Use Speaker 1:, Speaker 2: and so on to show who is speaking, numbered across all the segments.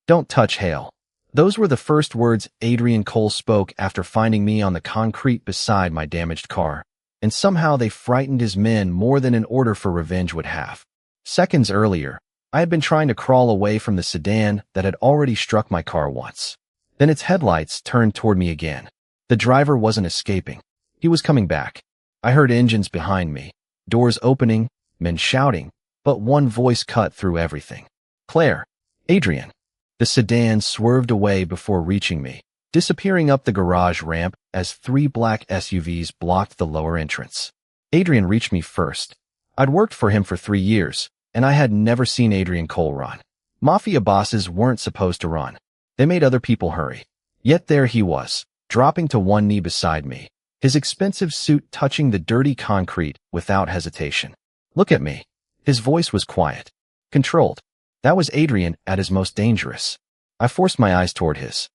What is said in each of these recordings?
Speaker 1: Don't touch Hale. Those were the first words Adrian Cole spoke after finding me on the concrete beside my damaged car, and somehow they frightened his men more than an order for revenge would have. Seconds earlier, I had been trying to crawl away from the sedan that had already struck my car once. Then its headlights turned toward me again. The driver wasn't escaping. He was coming back. I heard engines behind me, doors opening, men shouting, but one voice cut through everything. Claire. Adrian. The sedan swerved away before reaching me, disappearing up the garage ramp as 3 black SUVs blocked the lower entrance. Adrian reached me first. I'd worked for him for 3 years, and I had never seen Adrian Cole run. Mafia bosses weren't supposed to run. They made other people hurry. Yet there he was, dropping to one knee beside me, his expensive suit touching the dirty concrete without hesitation. Look at me. His voice was quiet, controlled. That was Adrian at his most dangerous. I forced my eyes toward his.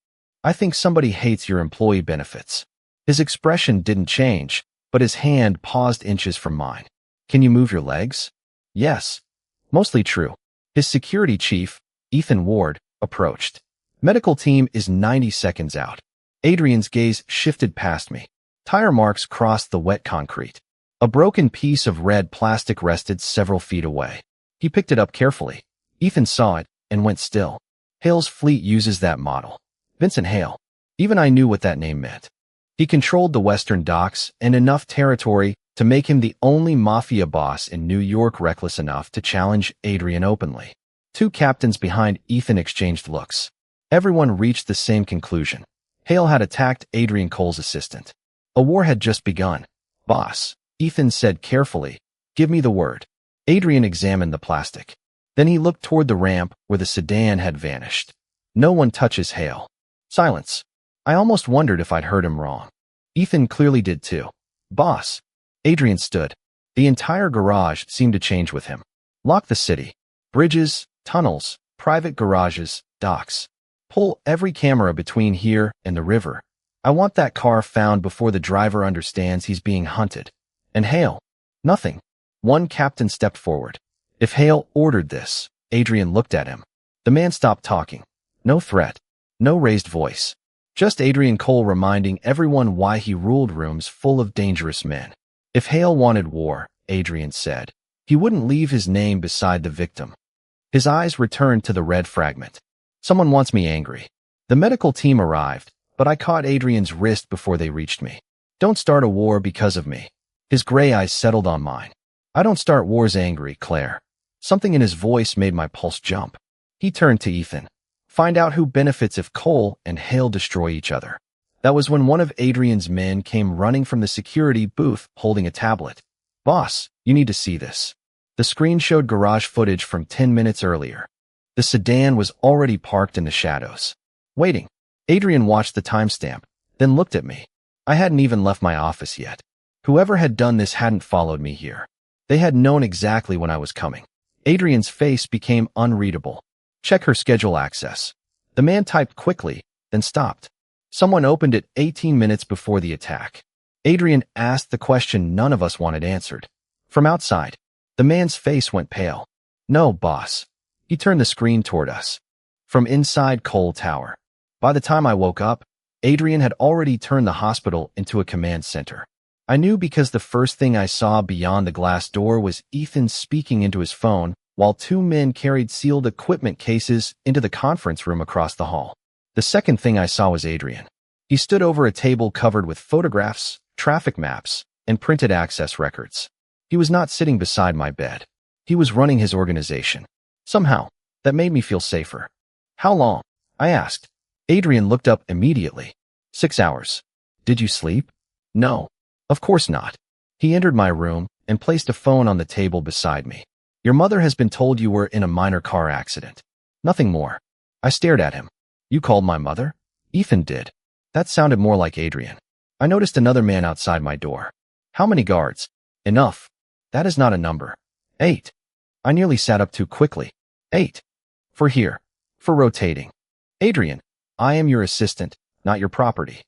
Speaker 1: I think somebody hates your employee benefits. His expression didn't change, but his hand paused inches from mine. Can you move your legs? Yes. Mostly true. His security chief, Ethan Ward, approached. Medical team is 90 seconds out. Adrian's gaze shifted past me. Tire marks crossed the wet concrete. A broken piece of red plastic rested several feet away. He picked it up carefully. Ethan saw it and went still. Hale's fleet uses that model. Vincent Hale. Even I knew what that name meant. He controlled the western docks and enough territory to make him the only mafia boss in New York reckless enough to challenge Adrian openly. 2 captains behind Ethan exchanged looks. Everyone reached the same conclusion. Hale had attacked Adrian Cole's assistant. A war had just begun. Boss, Ethan said carefully, give me the word. Adrian examined the plastic. Then he looked toward the ramp where the sedan had vanished. No one touches Hale. Silence. I almost wondered if I'd heard him wrong. Ethan clearly did too. Boss. Adrian stood. The entire garage seemed to change with him. Lock the city. Bridges, tunnels, private garages, docks. Pull every camera between here and the river. I want that car found before the driver understands he's being hunted. And Hale? Nothing. One captain stepped forward. If Hale ordered this, Adrian looked at him. The man stopped talking. No threat. No raised voice. Just Adrian Cole reminding everyone why he ruled rooms full of dangerous men. If Hale wanted war, Adrian said, he wouldn't leave his name beside the victim. His eyes returned to the red fragment. Someone wants me angry. The medical team arrived, but I caught Adrian's wrist before they reached me. Don't start a war because of me. His gray eyes settled on mine. I don't start wars angry, Claire. Something in his voice made my pulse jump. He turned to Ethan. Find out who benefits if Cole and Hale destroy each other. That was when one of Adrian's men came running from the security booth holding a tablet. Boss, you need to see this. The screen showed garage footage from 10 minutes earlier. The sedan was already parked in the shadows. Waiting. Adrian watched the timestamp, then looked at me. I hadn't even left my office yet. Whoever had done this hadn't followed me here. They had known exactly when I was coming. Adrian's face became unreadable. Check her schedule access. The man typed quickly, then stopped. Someone opened it 18 minutes before the attack. Adrian asked the question none of us wanted answered. From outside, the man's face went pale. No, boss. He turned the screen toward us. From inside Cole Tower. By the time I woke up, Adrian had already turned the hospital into a command center. I knew because the first thing I saw beyond the glass door was Ethan speaking into his phone, while 2 men carried sealed equipment cases into the conference room across the hall. The second thing I saw was Adrian. He stood over a table covered with photographs, traffic maps, and printed access records. He was not sitting beside my bed. He was running his organization. Somehow, that made me feel safer. How long? I asked. Adrian looked up immediately. 6 hours. Did you sleep? No. Of course not. He entered my room and placed a phone on the table beside me. Your mother has been told you were in a minor car accident. Nothing more. I stared at him. You called my mother? Ethan did. That sounded more like Adrian. I noticed another man outside my door. How many guards? Enough. That is not a number. 8. I nearly sat up too quickly. 8. For here. For rotating. Adrian, I am your assistant, not your property.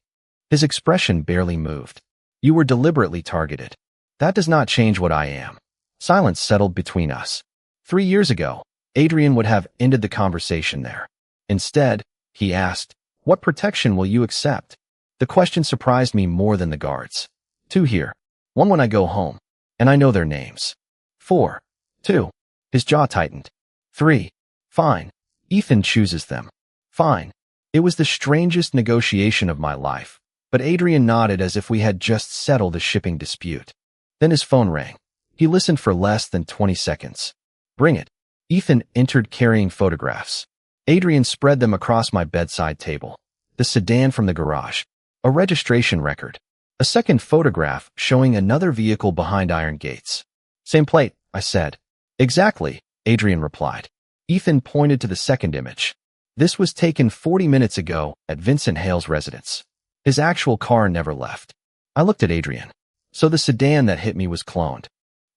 Speaker 1: His expression barely moved. You were deliberately targeted. That does not change what I am. Silence settled between us. 3 years ago, Adrian would have ended the conversation there. Instead, he asked, "What protection will you accept?" The question surprised me more than the guards. 2 here. 1 when I go home. And I know their names. 4. 2. His jaw tightened. 3. Fine. Ethan chooses them. Fine. It was the strangest negotiation of my life, but Adrian nodded as if we had just settled a shipping dispute. Then his phone rang. He listened for less than 20 seconds. "Bring it." Ethan entered carrying photographs. Adrian spread them across my bedside table. The sedan from the garage. A registration record. A second photograph showing another vehicle behind iron gates. "Same plate," I said. "Exactly," Adrian replied. Ethan pointed to the second image. This was taken 40 minutes ago at Vincent Hale's residence. His actual car never left. I looked at Adrian. So the sedan that hit me was cloned.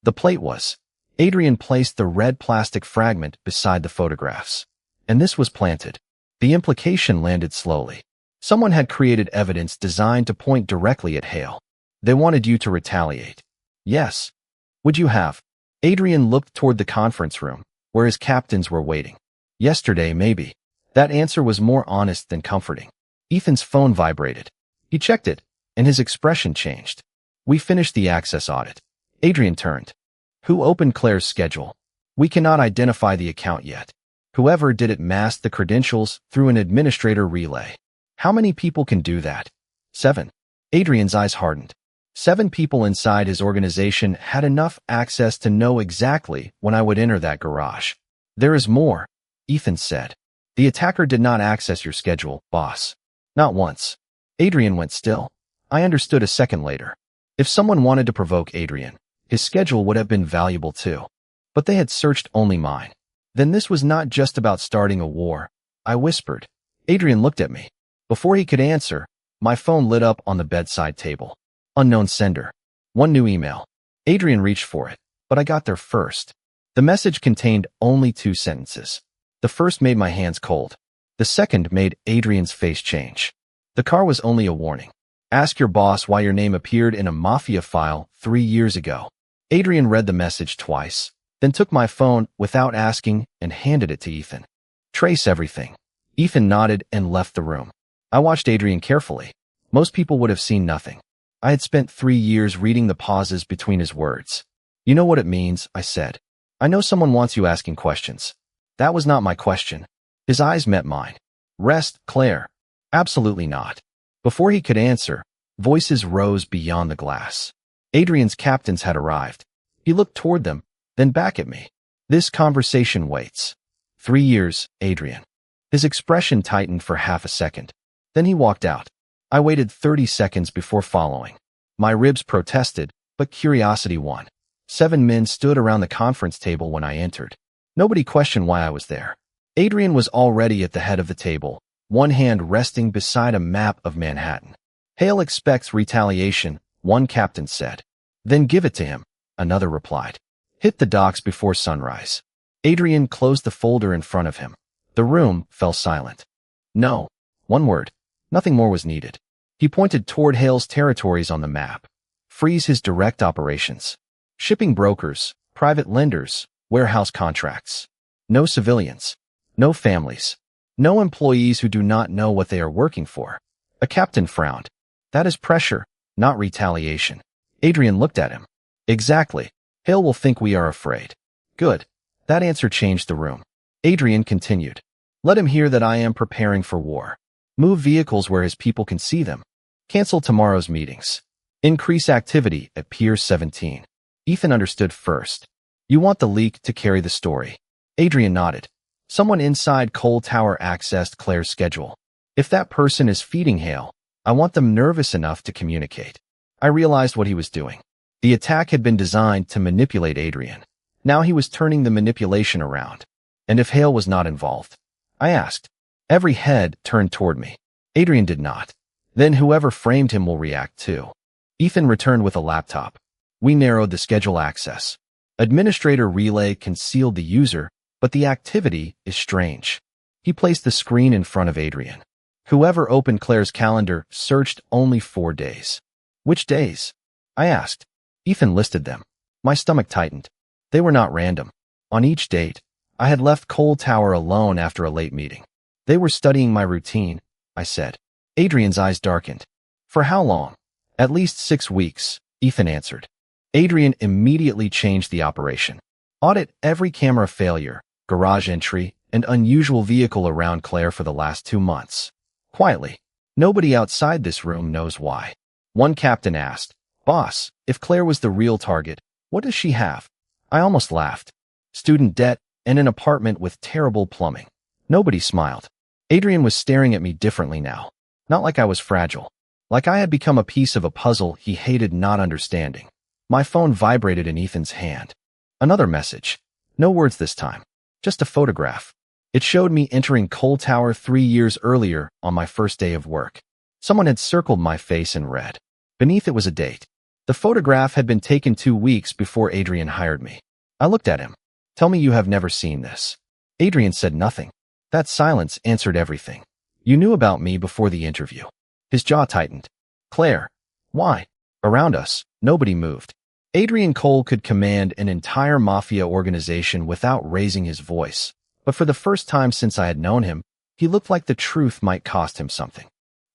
Speaker 1: The plate was. Adrian placed the red plastic fragment beside the photographs. And this was planted. The implication landed slowly. Someone had created evidence designed to point directly at Hale. They wanted you to retaliate. Yes. Would you have? Adrian looked toward the conference room, where his captains were waiting. Yesterday, maybe. That answer was more honest than comforting. Ethan's phone vibrated. He checked it, and his expression changed. We finished the access audit. Adrian turned. Who opened Claire's schedule? We cannot identify the account yet. Whoever did it masked the credentials through an administrator relay. How many people can do that? 7. Adrian's eyes hardened. 7 people inside his organization had enough access to know exactly when I would enter that garage. There is more, Ethan said. The attacker did not access your schedule, boss. Not once. Adrian went still. I understood a second later. If someone wanted to provoke Adrian, his schedule would have been valuable too. But they had searched only mine. Then this was not just about starting a war. I whispered. Adrian looked at me. Before he could answer, my phone lit up on the bedside table. Unknown sender. 1 new email. Adrian reached for it, but I got there first. The message contained only 2 sentences. The first made my hands cold. The second made Adrian's face change. The car was only a warning. Ask your boss why your name appeared in a Mafia file 3 years ago. Adrian read the message twice, then took my phone without asking and handed it to Ethan. Trace everything. Ethan nodded and left the room. I watched Adrian carefully. Most people would have seen nothing. I had spent 3 years reading the pauses between his words. You know what it means, I said. I know someone wants you asking questions. That was not my question. His eyes met mine. Rest, Claire. Absolutely not. Before he could answer, voices rose beyond the glass. Adrian's captains had arrived. He looked toward them, then back at me. This conversation waits. 3 years, Adrian. His expression tightened for half a second. Then he walked out. I waited 30 seconds before following. My ribs protested, but curiosity won. 7 men stood around the conference table when I entered. Nobody questioned why I was there. Adrian was already at the head of the table, one hand resting beside a map of Manhattan. Hale expects retaliation, one captain said. Then give it to him, another replied. Hit the docks before sunrise. Adrian closed the folder in front of him. The room fell silent. No. 1 word. Nothing more was needed. He pointed toward Hale's territories on the map. Freeze his direct operations. Shipping brokers, private lenders, warehouse contracts. No civilians. No families. No employees who do not know what they are working for. A captain frowned. That is pressure, not retaliation. Adrian looked at him. Exactly. Hale will think we are afraid. Good. That answer changed the room. Adrian continued. Let him hear that I am preparing for war. Move vehicles where his people can see them. Cancel tomorrow's meetings. Increase activity at Pier 17. Ethan understood first. You want the leak to carry the story. Adrian nodded. Someone inside Cole Tower accessed Claire's schedule. If that person is feeding Hale, I want them nervous enough to communicate. I realized what he was doing. The attack had been designed to manipulate Adrian. Now he was turning the manipulation around. And if Hale was not involved? I asked. Every head turned toward me. Adrian did not. Then whoever framed him will react too. Ethan returned with a laptop. We narrowed the schedule access. Administrator relay concealed the user, but the activity is strange. He placed the screen in front of Adrian. Whoever opened Claire's calendar searched only 4 days. Which days? I asked. Ethan listed them. My stomach tightened. They were not random. On each date, I had left Cole Tower alone after a late meeting. They were studying my routine, I said. Adrian's eyes darkened. For how long? At least 6 weeks, Ethan answered. Adrian immediately changed the operation. Audit every camera failure, garage entry, and unusual vehicle around Claire for the last 2 months. Quietly. Nobody outside this room knows why. One captain asked, "Boss, if Claire was the real target, what does she have?" I almost laughed. Student debt and an apartment with terrible plumbing. Nobody smiled. Adrian was staring at me differently now. Not like I was fragile. Like I had become a piece of a puzzle he hated not understanding. My phone vibrated in Ethan's hand. Another message. No words this time. Just a photograph. It showed me entering Cole Tower 3 years earlier on my first day of work. Someone had circled my face in red. Beneath it was a date. The photograph had been taken 2 weeks before Adrian hired me. I looked at him. "Tell me you have never seen this." Adrian said nothing. That silence answered everything. "You knew about me before the interview." His jaw tightened. "Claire. Why?" Around us, nobody moved. Adrian Cole could command an entire mafia organization without raising his voice. But for the first time since I had known him, he looked like the truth might cost him something.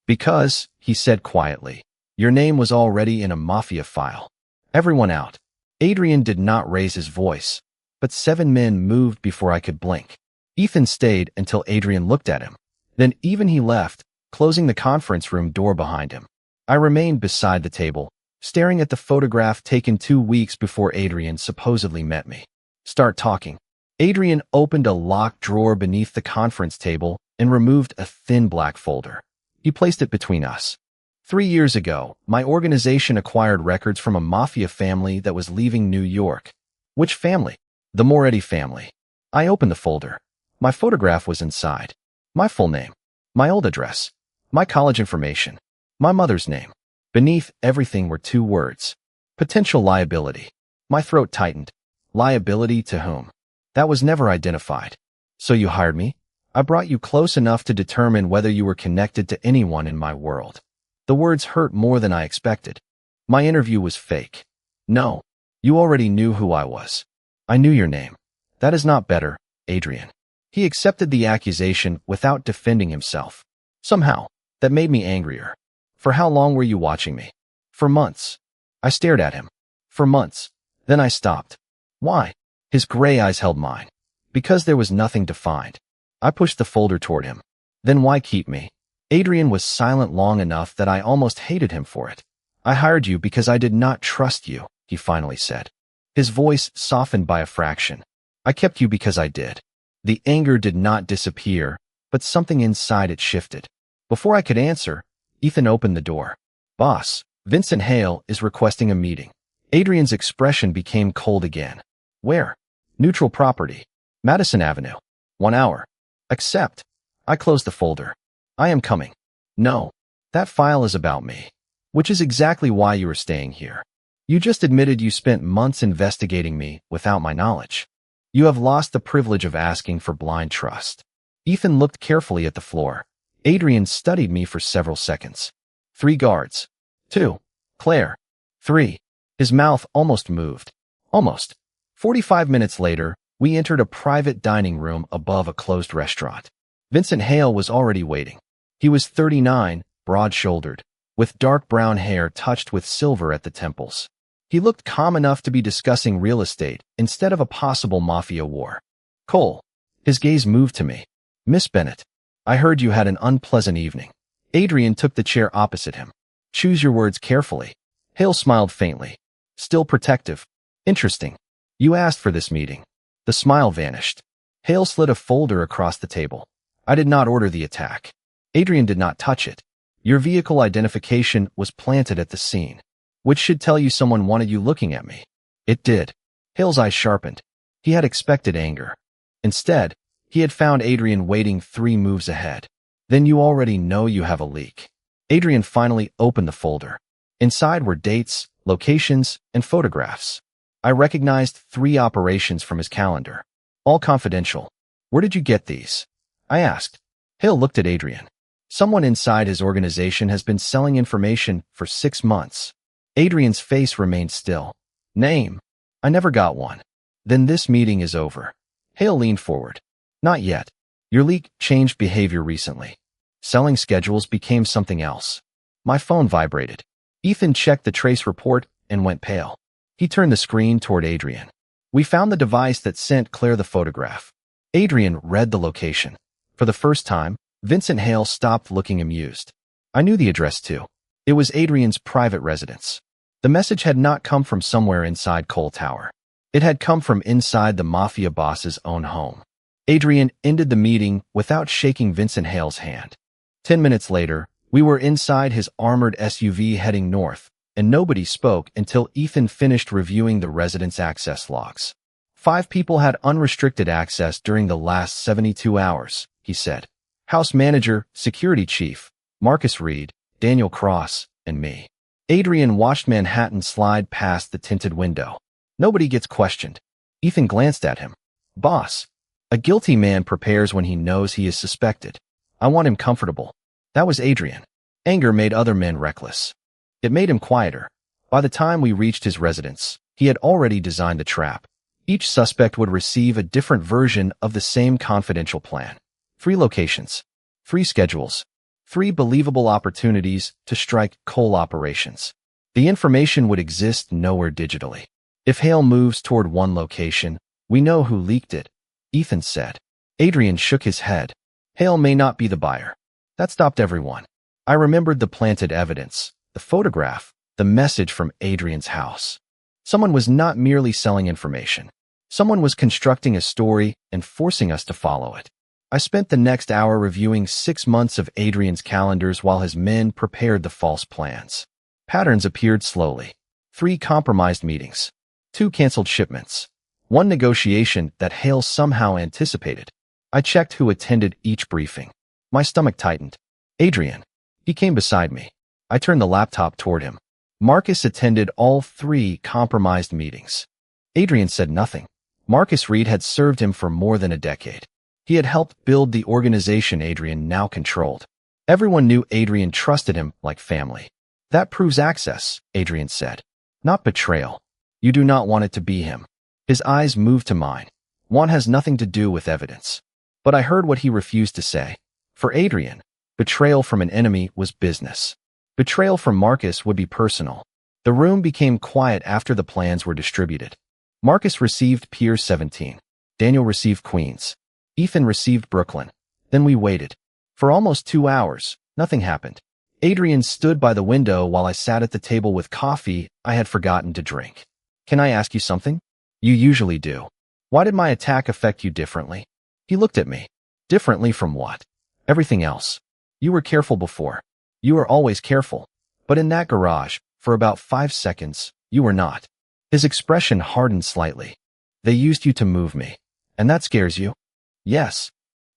Speaker 1: "Because," he said quietly, "your name was already in a mafia file." Everyone out. Adrian did not raise his voice, but 7 men moved before I could blink. Ethan stayed until Adrian looked at him. Then even he left, closing the conference room door behind him. I remained beside the table, staring at the photograph taken 2 weeks before Adrian supposedly met me. "Start talking." Adrian opened a locked drawer beneath the conference table and removed a thin black folder. He placed it between us. 3 years ago, my organization acquired records from a mafia family that was leaving New York. Which family? The Moretti family. I opened the folder. My photograph was inside. My full name. My old address. My college information. My mother's name. Beneath everything were 2 words. Potential liability. My throat tightened. Liability to whom? That was never identified. "So you hired me? I brought you close enough to determine whether you were connected to anyone in my world." The words hurt more than I expected. My interview was fake. "No. You already knew who I was." "I knew your name." "That is not better, Adrian." He accepted the accusation without defending himself. Somehow, that made me angrier. "For how long were you watching me?" "For months." I stared at him. "For months." Then I stopped. "Why?" His gray eyes held mine. "Because there was nothing to find." I pushed the folder toward him. "Then why keep me?" Adrian was silent long enough that I almost hated him for it. "I hired you because I did not trust you," he finally said. His voice softened by a fraction. "I kept you because I did." The anger did not disappear, but something inside it shifted. Before I could answer, Ethan opened the door. "Boss, Vincent Hale is requesting a meeting." Adrian's expression became cold again. "Where?" "Neutral property. Madison Avenue. 1 hour." "Accept." I closed the folder. "I am coming." "No. That file is about me." "Which is exactly why you are staying here. You just admitted you spent months investigating me without my knowledge. You have lost the privilege of asking for blind trust." Ethan looked carefully at the floor. Adrian studied me for several seconds. 3 guards. 2. Claire. 3. His mouth almost moved. Almost. 45 minutes later, we entered a private dining room above a closed restaurant. Vincent Hale was already waiting. He was 39, broad-shouldered, with dark brown hair touched with silver at the temples. He looked calm enough to be discussing real estate instead of a possible mafia war. "Cole." His gaze moved to me. "Miss Bennett, I heard you had an unpleasant evening." Adrian took the chair opposite him. "Choose your words carefully." Hale smiled faintly. Still protective. "Interesting. You asked for this meeting." The smile vanished. Hale slid a folder across the table. "I did not order the attack." Adrian did not touch it. "Your vehicle identification was planted at the scene, which should tell you someone wanted you looking at me." It did. Hale's eyes sharpened. He had expected anger. Instead, he had found Adrian waiting 3 moves ahead. "Then you already know you have a leak." Adrian finally opened the folder. Inside were dates, locations, and photographs. I recognized 3 operations from his calendar. All confidential. "Where did you get these?" I asked. Hale looked at Adrian. "Someone inside his organization has been selling information for 6 months." Adrian's face remained still. "Name?" "I never got one." "Then this meeting is over." Hale leaned forward. "Not yet." Your leak changed behavior recently. Selling schedules became something else. My phone vibrated. Ethan checked the trace report and went pale. He turned the screen toward Adrian. We found the device that sent Claire the photograph. Adrian read the location. For the first time, Vincent Hale stopped looking amused. I knew the address too. It was Adrian's private residence. The message had not come from somewhere inside Cole Tower. It had come from inside the Mafia boss's own home. Adrian ended the meeting without shaking Vincent Hale's hand. 10 minutes later, we were inside his armored SUV heading north, and nobody spoke until Ethan finished reviewing the residence access logs. 5 people had unrestricted access during the last 72 hours, he said. House manager, security chief, Marcus Reed, Daniel Cross, and me. Adrian watched Manhattan slide past the tinted window. Nobody gets questioned. Ethan glanced at him. Boss. A guilty man prepares when he knows he is suspected. I want him comfortable. That was Adrian. Anger made other men reckless. It made him quieter. By the time we reached his residence, he had already designed the trap. Each suspect would receive a different version of the same confidential plan. 3 locations. 3 schedules. 3 believable opportunities to strike Cole operations. The information would exist nowhere digitally. If Hale moves toward one location, we know who leaked it, Ethan said. Adrian shook his head. Hale may not be the buyer. That stopped everyone. I remembered the planted evidence, the photograph, the message from Adrian's house. Someone was not merely selling information. Someone was constructing a story and forcing us to follow it. I spent the next hour reviewing 6 months of Adrian's calendars while his men prepared the false plans. Patterns appeared slowly. 3 compromised meetings. 2 canceled shipments. 1 negotiation that Hale somehow anticipated. I checked who attended each briefing. My stomach tightened. Adrian. He came beside me. I turned the laptop toward him. Marcus attended all 3 compromised meetings. Adrian said nothing. Marcus Reed had served him for more than a decade. He had helped build the organization Adrian now controlled. Everyone knew Adrian trusted him like family. That proves access, Adrian said. Not betrayal. You do not want it to be him. His eyes moved to mine. One has nothing to do with evidence. But I heard what he refused to say. For Adrian, betrayal from an enemy was business. Betrayal from Marcus would be personal. The room became quiet after the plans were distributed. Marcus received Pier 17. Daniel received Queens. Ethan received Brooklyn. Then we waited. For almost 2 hours, nothing happened. Adrian stood by the window while I sat at the table with coffee I had forgotten to drink. Can I ask you something? You usually do. Why did my attack affect you differently? He looked at me. Differently from what? Everything else. You were careful before. You are always careful. But in that garage, for about 5 seconds, you were not. His expression hardened slightly. They used you to move me. And that scares you? Yes.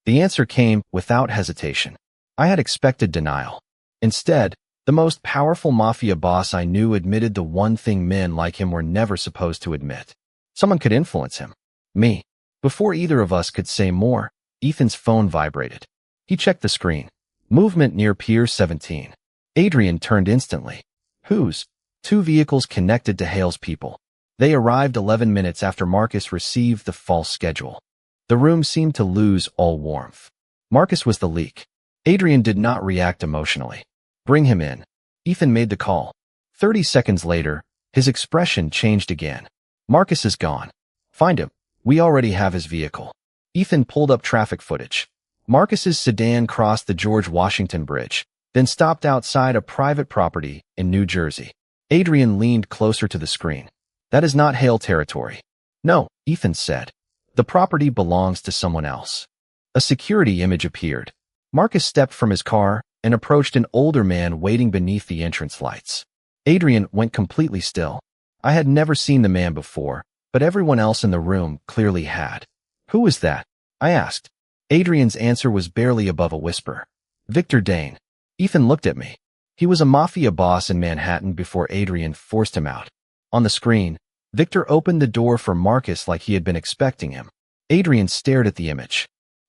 Speaker 1: The answer came without hesitation. I had expected denial. Instead, the most powerful mafia boss I knew admitted the one thing men like him were never supposed to admit. Someone could influence him. Me. Before either of us could say more, Ethan's phone vibrated. He checked the screen. Movement near Pier 17. Adrian turned instantly. Whose? 2 vehicles connected to Hale's people. They arrived 11 minutes after Marcus received the false schedule. The room seemed to lose all warmth. Marcus was the leak. Adrian did not react emotionally. Bring him in. Ethan made the call. 30 seconds later, his expression changed again. Marcus is gone. Find him. We already have his vehicle. Ethan pulled up traffic footage. Marcus's sedan crossed the George Washington Bridge, then stopped outside a private property in New Jersey. Adrian leaned closer to the screen. That is not Hale territory. No, Ethan said. The property belongs to someone else. A security image appeared. Marcus stepped from his car and approached an older man waiting beneath the entrance lights. Adrian went completely still. I had never seen the man before, but everyone else in the room clearly had. Who was that? I asked. Adrian's answer was barely above a whisper. Victor Dane. Ethan looked at me. He was a mafia boss in Manhattan before Adrian forced him out. On the screen, Victor opened the door for Marcus like he had been expecting him. Adrian stared at the image.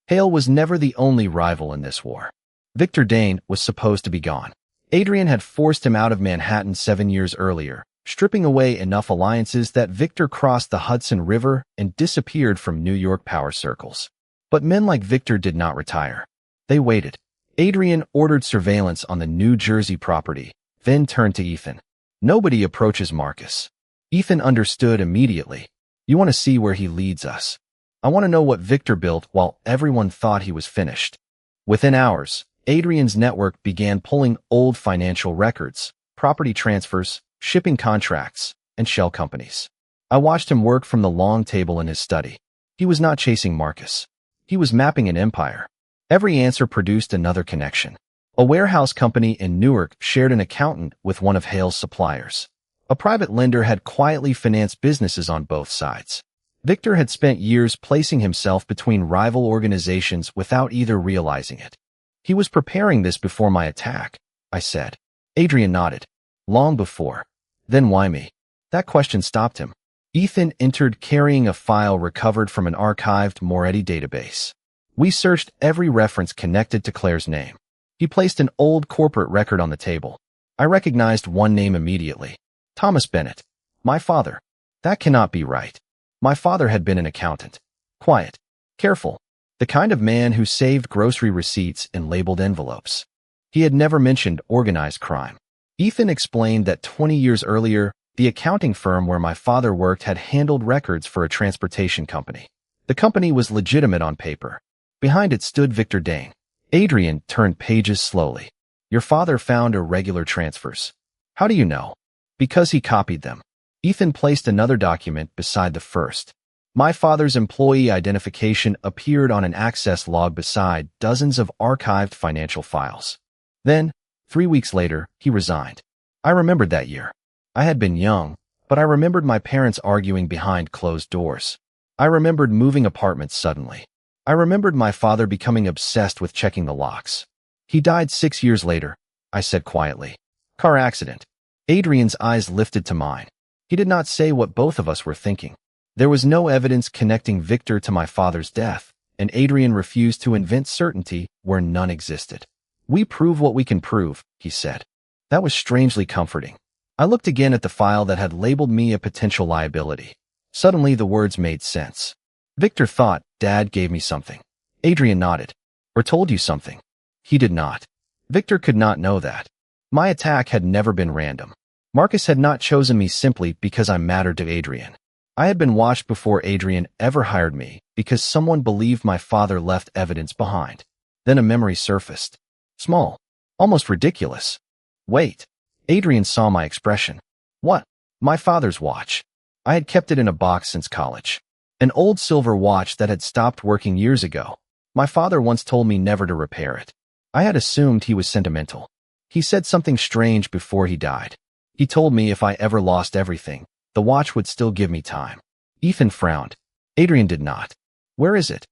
Speaker 1: Hale was never the only rival in this war. Victor Dane was supposed to be gone. Adrian had forced him out of Manhattan 7 years earlier, stripping away enough alliances that Victor crossed the Hudson River and disappeared from New York power circles. But men like Victor did not retire. They waited. Adrian ordered surveillance on the New Jersey property, then turned to Ethan. Nobody approaches Marcus. Ethan understood immediately. You want to see where he leads us. I want to know what Victor built while everyone thought he was finished. Within hours, Adrian's network began pulling old financial records, property transfers, shipping contracts, and shell companies. I watched him work from the long table in his study. He was not chasing Marcus. He was mapping an empire. Every answer produced another connection. A warehouse company in Newark shared an accountant with one of Hale's suppliers. A private lender had quietly financed businesses on both sides. Victor had spent years placing himself between rival organizations without either realizing it. He was preparing this before my attack, I said. Adrian nodded. Long before. Then why me? That question stopped him. Ethan entered carrying a file recovered from an archived Moretti database. We searched every reference connected to Claire's name. He placed an old corporate record on the table. I recognized one name immediately. Thomas Bennett. My father. That cannot be right. My father had been an accountant. Quiet. Careful. The kind of man who saved grocery receipts in labeled envelopes. He had never mentioned organized crime. Ethan explained that 20 years earlier, the accounting firm where my father worked had handled records for a transportation company. The company was legitimate on paper. Behind it stood Victor Dane. Adrian turned pages slowly. Your father found irregular transfers. How do you know? Because he copied them. Ethan placed another document beside the first. My father's employee identification appeared on an access log beside dozens of archived financial files. Then, 3 weeks later, he resigned. I remembered that year. I had been young, but I remembered my parents arguing behind closed doors. I remembered moving apartments suddenly. I remembered my father becoming obsessed with checking the locks. He died 6 years later, I said quietly. Car accident. Adrian's eyes lifted to mine. He did not say what both of us were thinking. There was no evidence connecting Victor to my father's death, and Adrian refused to invent certainty where none existed. We prove what we can prove, he said. That was strangely comforting. I looked again at the file that had labeled me a potential liability. Suddenly the words made sense. Victor thought Dad gave me something. Adrian nodded. Or told you something. He did not. Victor could not know that. My attack had never been random. Marcus had not chosen me simply because I mattered to Adrian. I had been watched before Adrian ever hired me because someone believed my father left evidence behind. Then a memory surfaced. Small. Almost ridiculous. Wait. Adrian saw my expression. What? My father's watch. I had kept it in a box since college. An old silver watch that had stopped working years ago. My father once told me never to repair it. I had assumed he was sentimental. He said something strange before he died. He told me if I ever lost everything, the watch would still give me time. Ethan frowned. Adrian did not. Where is it?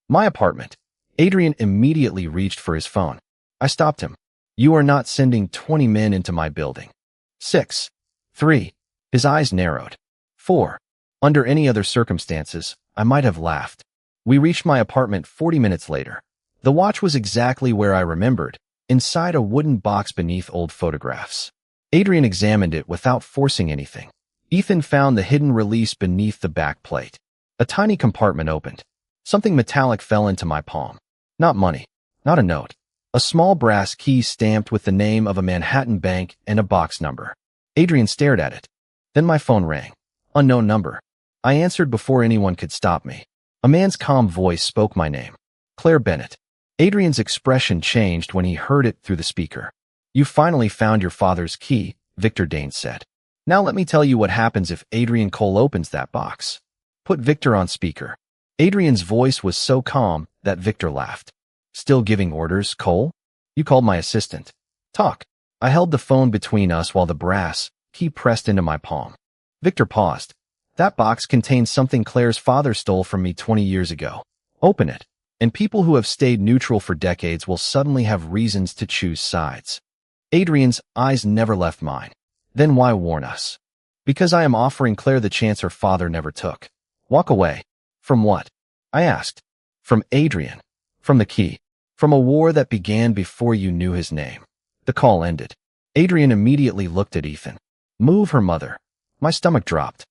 Speaker 1: My apartment. Adrian immediately reached for his phone. I stopped him. You are not sending 20 men into my building. 6. 3. His eyes narrowed. 4. Under any other circumstances, I might have laughed. We reached my apartment 40 minutes later. The watch was exactly where I remembered, inside a wooden box beneath old photographs. Adrian examined it without forcing anything. Ethan found the hidden release beneath the back plate. A tiny compartment opened. Something metallic fell into my palm. Not money. Not a note. A small brass key stamped with the name of a Manhattan bank and a box number. Adrian stared at it. Then my phone rang. Unknown number. I answered before anyone could stop me. A man's calm voice spoke my name. Claire Bennett. Adrian's expression changed when he heard it through the speaker. You finally found your father's key, Victor Dane said. Now let me tell you what happens if Adrian Cole opens that box. Put Victor on speaker. Adrian's voice was so calm that Victor laughed. Still giving orders, Cole? You called my assistant. Talk. I held the phone between us while the brass key pressed into my palm. Victor paused. That box contains something Claire's father stole from me 20 years ago. Open it, and people who have stayed neutral for decades will suddenly have reasons to choose sides. Adrian's eyes never left mine. Then why warn us? Because I am offering Claire the chance her father never took. Walk away. From what? I asked. From Adrian. From the key. From a war that began before you knew his name. The call ended. Adrian immediately looked at Ethan. Move her mother. My stomach dropped.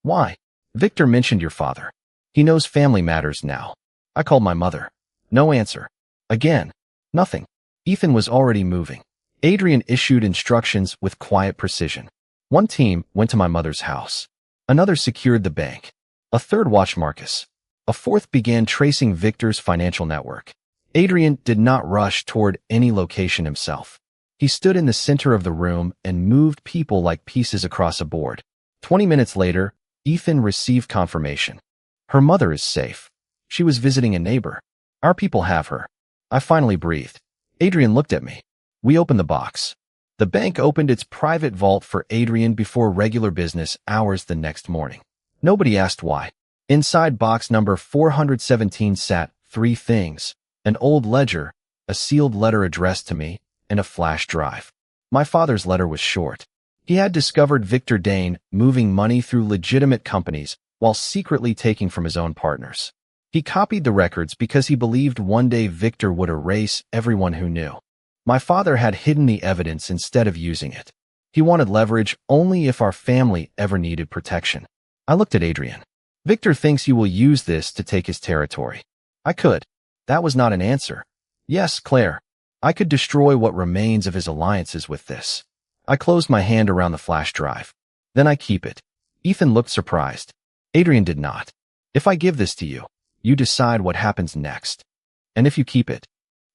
Speaker 1: Why? Victor mentioned your father. He knows family matters now. I called my mother. No answer. Again. Nothing. Ethan was already moving. Adrian issued instructions with quiet precision. One team went to my mother's house. Another secured the bank. A third watched Marcus. A fourth began tracing Victor's financial network. Adrian did not rush toward any location himself. He stood in the center of the room and moved people like pieces across a board. 20 minutes later, Ethan received confirmation. Her mother is safe. She was visiting a neighbor. Our people have her. I finally breathed. Adrian looked at me. We opened the box. The bank opened its private vault for Adrian before regular business hours the next morning. Nobody asked why. Inside box number 417 sat 3 things: an old ledger, a sealed letter addressed to me, and a flash drive. My father's letter was short. He had discovered Victor Dane moving money through legitimate companies while secretly taking from his own partners. He copied the records because he believed one day Victor would erase everyone who knew. My father had hidden the evidence instead of using it. He wanted leverage only if our family ever needed protection. I looked at Adrian. Victor thinks you will use this to take his territory. I could. That was not an answer. Yes, Claire. I could destroy what remains of his alliances with this. I closed my hand around the flash drive. Then I keep it. Ethan looked surprised. Adrian did not. If I give this to you, you decide what happens next. And if you keep it,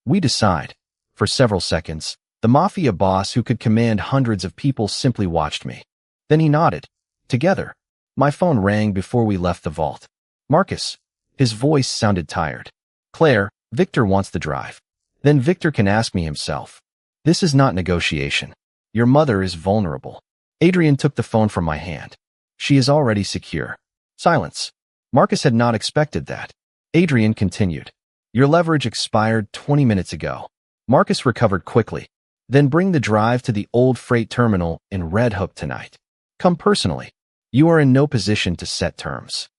Speaker 1: we decide. For several seconds, the mafia boss who could command hundreds of people simply watched me. Then he nodded. Together. My phone rang before we left the vault. Marcus. His voice sounded tired. Claire, Victor wants the drive. Then Victor can ask me himself. This is not negotiation. Your mother is vulnerable. Adrian took the phone from my hand. She is already secure. Silence. Marcus had not expected that. Adrian continued. Your leverage expired 20 minutes ago. Marcus recovered quickly. Then bring the drive to the old freight terminal in Red Hook tonight. Come personally. You are in no position to set terms.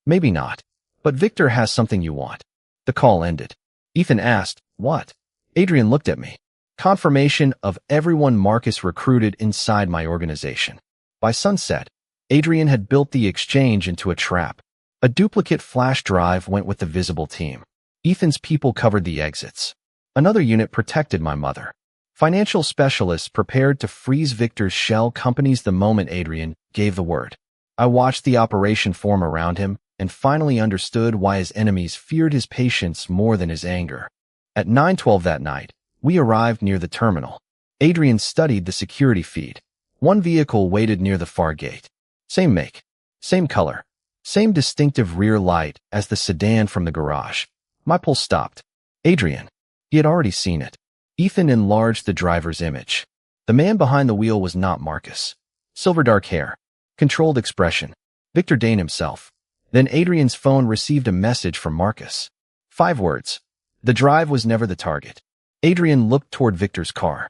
Speaker 1: Maybe not. But Victor has something you want. The call ended. Ethan asked, what? Adrian looked at me. Confirmation of everyone Marcus recruited inside my organization. By sunset, Adrian had built the exchange into a trap. A duplicate flash drive went with the visible team. Ethan's people covered the exits. Another unit protected my mother. Financial specialists prepared to freeze Victor's shell companies the moment Adrian gave the word. I watched the operation form around him and finally understood why his enemies feared his patience more than his anger. At 9:12 that night, we arrived near the terminal. Adrian studied the security feed. One vehicle waited near the far gate. Same make, same color, same distinctive rear light as the sedan from the garage. My pulse stopped. Adrian. He had already seen it. Ethan enlarged the driver's image. The man behind the wheel was not Marcus. Silver dark hair. Controlled expression. Victor Dane himself. Then Adrian's phone received a message from Marcus. 5 words. The drive was never the target. Adrian looked toward Victor's car.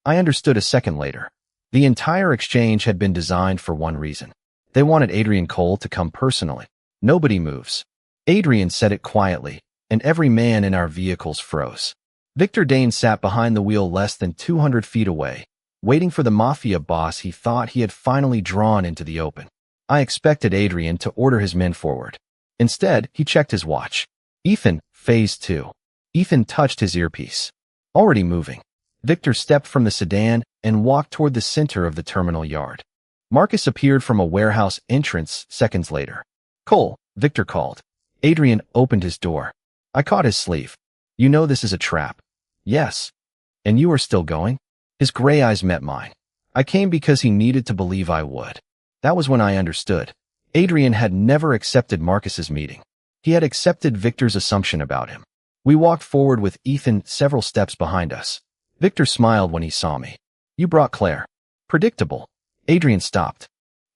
Speaker 1: I understood a second later. The entire exchange had been designed for one reason. They wanted Adrian Cole to come personally. Nobody moves. Adrian said it quietly, and every man in our vehicles froze. Victor Dane sat behind the wheel less than 200 feet away, waiting for the mafia boss he thought he had finally drawn into the open. I expected Adrian to order his men forward. Instead, he checked his watch. Ethan, phase 2. Ethan touched his earpiece. Already moving. Victor stepped from the sedan and walked toward the center of the terminal yard. Marcus appeared from a warehouse entrance seconds later. Cole, Victor called. Adrian opened his door. I caught his sleeve. You know this is a trap. Yes. And you are still going? His gray eyes met mine. I came because he needed to believe I would. That was when I understood. Adrian had never accepted Marcus's meeting. He had accepted Victor's assumption about him. We walked forward with Ethan several steps behind us. Victor smiled when he saw me. You brought Claire. Predictable. Adrian stopped.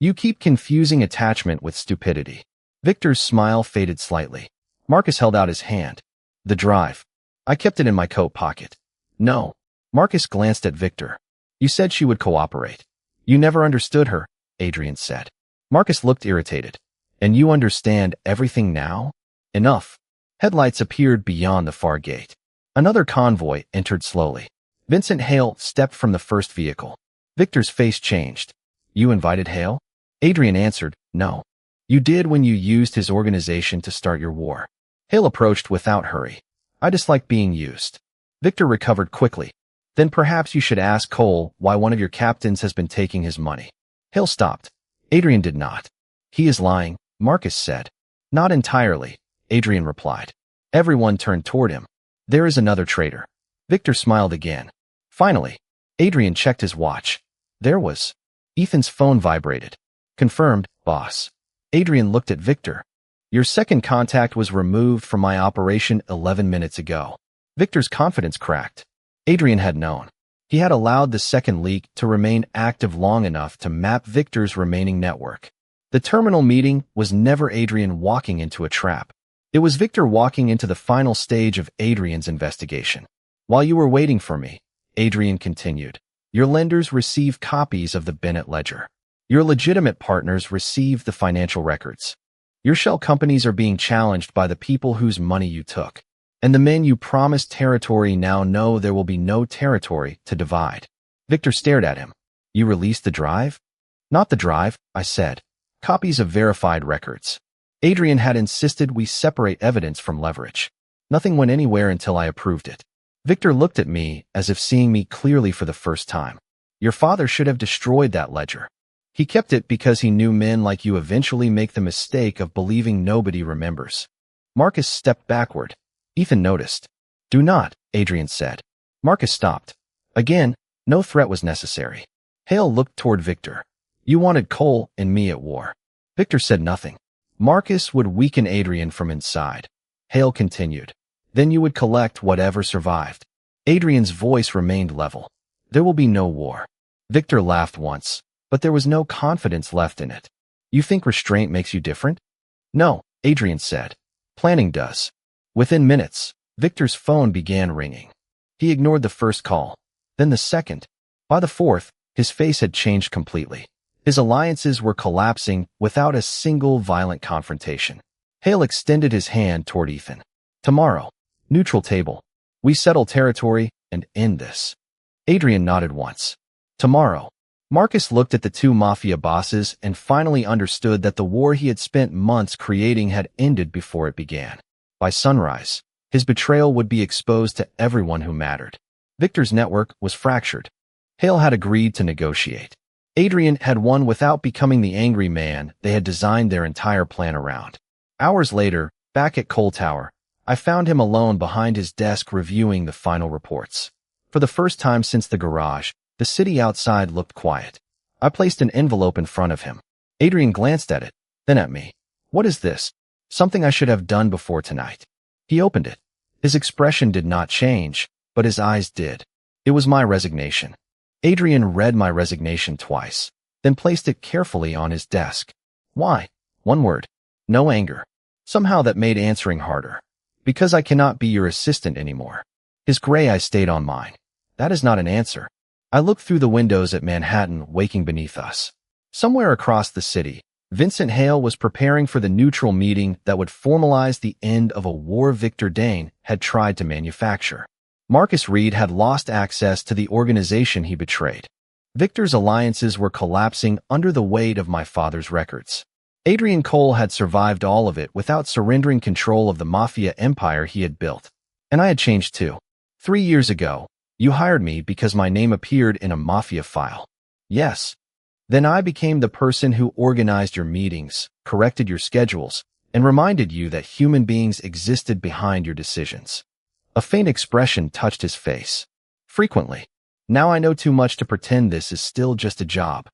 Speaker 1: You keep confusing attachment with stupidity. Victor's smile faded slightly. Marcus held out his hand. The drive. I kept it in my coat pocket. No. Marcus glanced at Victor. You said she would cooperate. You never understood her, Adrian said. Marcus looked irritated. And you understand everything now? Enough. Headlights appeared beyond the far gate. Another convoy entered slowly. Vincent Hale stepped from the first vehicle. Victor's face changed. You invited Hale? Adrian answered, no. You did when you used his organization to start your war. Hale approached without hurry. I dislike being used. Victor recovered quickly. Then perhaps you should ask Cole why one of your captains has been taking his money. Hale stopped. Adrian did not. He is lying, Marcus said. Not entirely, Adrian replied. Everyone turned toward him. There is another traitor. Victor smiled again. Finally, Adrian checked his watch. There was. Ethan's phone vibrated. Confirmed, boss. Adrian looked at Victor. Your second contact was removed from my operation 11 minutes ago. Victor's confidence cracked. Adrian had known. He had allowed the second leak to remain active long enough to map Victor's remaining network. The terminal meeting was never Adrian walking into a trap. It was Victor walking into the final stage of Adrian's investigation. While you were waiting for me, Adrian continued, your lenders received copies of the Bennett ledger. Your legitimate partners received the financial records. Your shell companies are being challenged by the people whose money you took. And the men you promised territory now know there will be no territory to divide. Victor stared at him. You released the drive? Not the drive, I said. Copies of verified records. Adrian had insisted we separate evidence from leverage. Nothing went anywhere until I approved it. Victor looked at me as if seeing me clearly for the first time. Your father should have destroyed that ledger. He kept it because he knew men like you eventually make the mistake of believing nobody remembers. Marcus stepped backward. Ethan noticed. Do not, Adrian said. Marcus stopped. Again, no threat was necessary. Hale looked toward Victor. You wanted Cole and me at war. Victor said nothing. Marcus would weaken Adrian from inside. Hale continued. Then you would collect whatever survived. Adrian's voice remained level. There will be no war. Victor laughed once, but there was no confidence left in it. You think restraint makes you different? No, Adrian said. Planning does. Within minutes, Victor's phone began ringing. He ignored the first call, then the second. By the fourth, his face had changed completely. His alliances were collapsing without a single violent confrontation. Hale extended his hand toward Ethan. Tomorrow, neutral table. We settle territory and end this. Adrian nodded once. Tomorrow. Marcus looked at the two mafia bosses and finally understood that the war he had spent months creating had ended before it began. By sunrise, his betrayal would be exposed to everyone who mattered. Victor's network was fractured. Hale had agreed to negotiate. Adrian had won without becoming the angry man they had designed their entire plan around. Hours later, back at Cole Tower, I found him alone behind his desk reviewing the final reports. For the first time since the garage, the city outside looked quiet. I placed an envelope in front of him. Adrian glanced at it, then at me. What is this? Something I should have done before tonight. He opened it. His expression did not change, but his eyes did. It was my resignation. Adrian read my resignation twice, then placed it carefully on his desk. Why? One word. No anger. Somehow that made answering harder. Because I cannot be your assistant anymore. His gray eyes stayed on mine. That is not an answer. I looked through the windows at Manhattan waking beneath us. Somewhere across the city, Vincent Hale was preparing for the neutral meeting that would formalize the end of a war Victor Dane had tried to manufacture. Marcus Reed had lost access to the organization he betrayed. Victor's alliances were collapsing under the weight of my father's records. Adrian Cole had survived all of it without surrendering control of the mafia empire he had built. And I had changed too. 3 years ago, you hired me because my name appeared in a mafia file. Yes. Then I became the person who organized your meetings, corrected your schedules, and reminded you that human beings existed behind your decisions. A faint expression touched his face. Frequently. Now I know too much to pretend this is still just a job.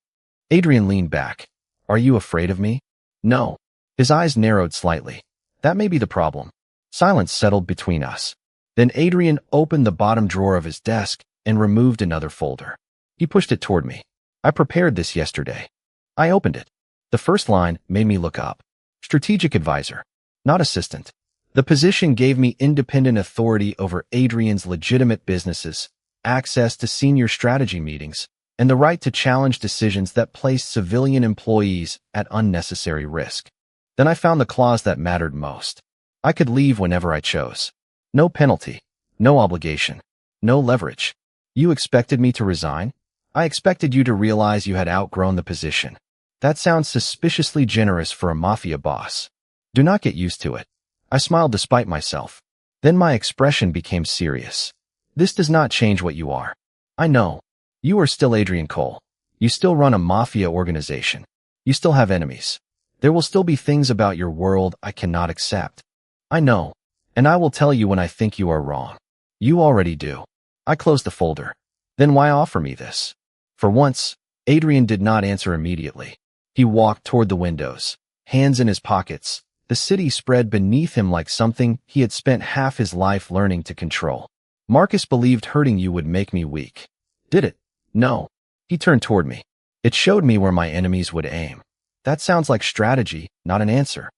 Speaker 1: Adrian leaned back. Are you afraid of me? No. His eyes narrowed slightly. That may be the problem. Silence settled between us. Then Adrian opened the bottom drawer of his desk and removed another folder. He pushed it toward me. I prepared this yesterday. I opened it. The first line made me look up. Strategic advisor, not assistant. The position gave me independent authority over Adrian's legitimate businesses, access to senior strategy meetings, and the right to challenge decisions that placed civilian employees at unnecessary risk. Then I found the clause that mattered most. I could leave whenever I chose. No penalty, no obligation, no leverage. You expected me to resign? I expected you to realize you had outgrown the position. That sounds suspiciously generous for a mafia boss. Do not get used to it. I smiled despite myself. Then my expression became serious. This does not change what you are. I know. You are still Adrian Cole. You still run a mafia organization. You still have enemies. There will still be things about your world I cannot accept. I know. And I will tell you when I think you are wrong. You already do. I closed the folder. Then why offer me this? For once, Adrian did not answer immediately. He walked toward the windows, hands in his pockets, the city spread beneath him like something he had spent half his life learning to control. Marcus believed hurting you would make me weak. Did it? No. He turned toward me. It showed me where my enemies would aim. That sounds like strategy, not an answer.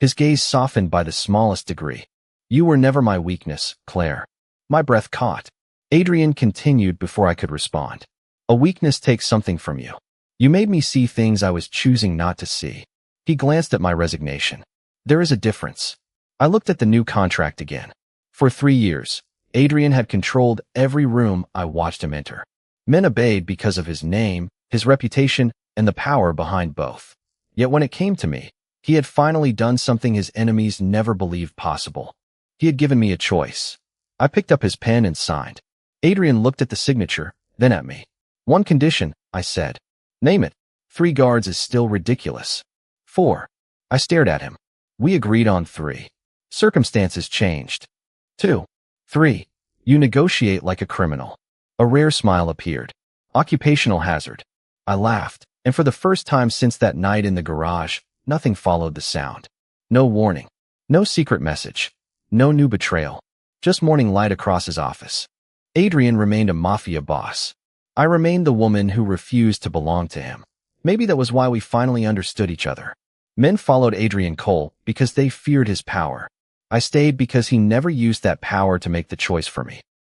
Speaker 1: His gaze softened by the smallest degree. You were never my weakness, Claire. My breath caught. Adrian continued before I could respond. A weakness takes something from you. You made me see things I was choosing not to see. He glanced at my resignation. There is a difference. I looked at the new contract again. For 3 years, Adrian had controlled every room I watched him enter. Men obeyed because of his name, his reputation, and the power behind both. Yet when it came to me, he had finally done something his enemies never believed possible. He had given me a choice. I picked up his pen and signed. Adrian looked at the signature, then at me. One condition, I said. Name it. 3 guards is still ridiculous. 4. I stared at him. We agreed on 3. Circumstances changed. 2. 3. You negotiate like a criminal. A rare smile appeared. Occupational hazard. I laughed, and for the first time since that night in the garage, nothing followed the sound. No warning. No secret message. No new betrayal. Just morning light across his office. Adrian remained a mafia boss. I remained the woman who refused to belong to him. Maybe that was why we finally understood each other. Men followed Adrian Cole because they feared his power. I stayed because he never used that power to make the choice for me.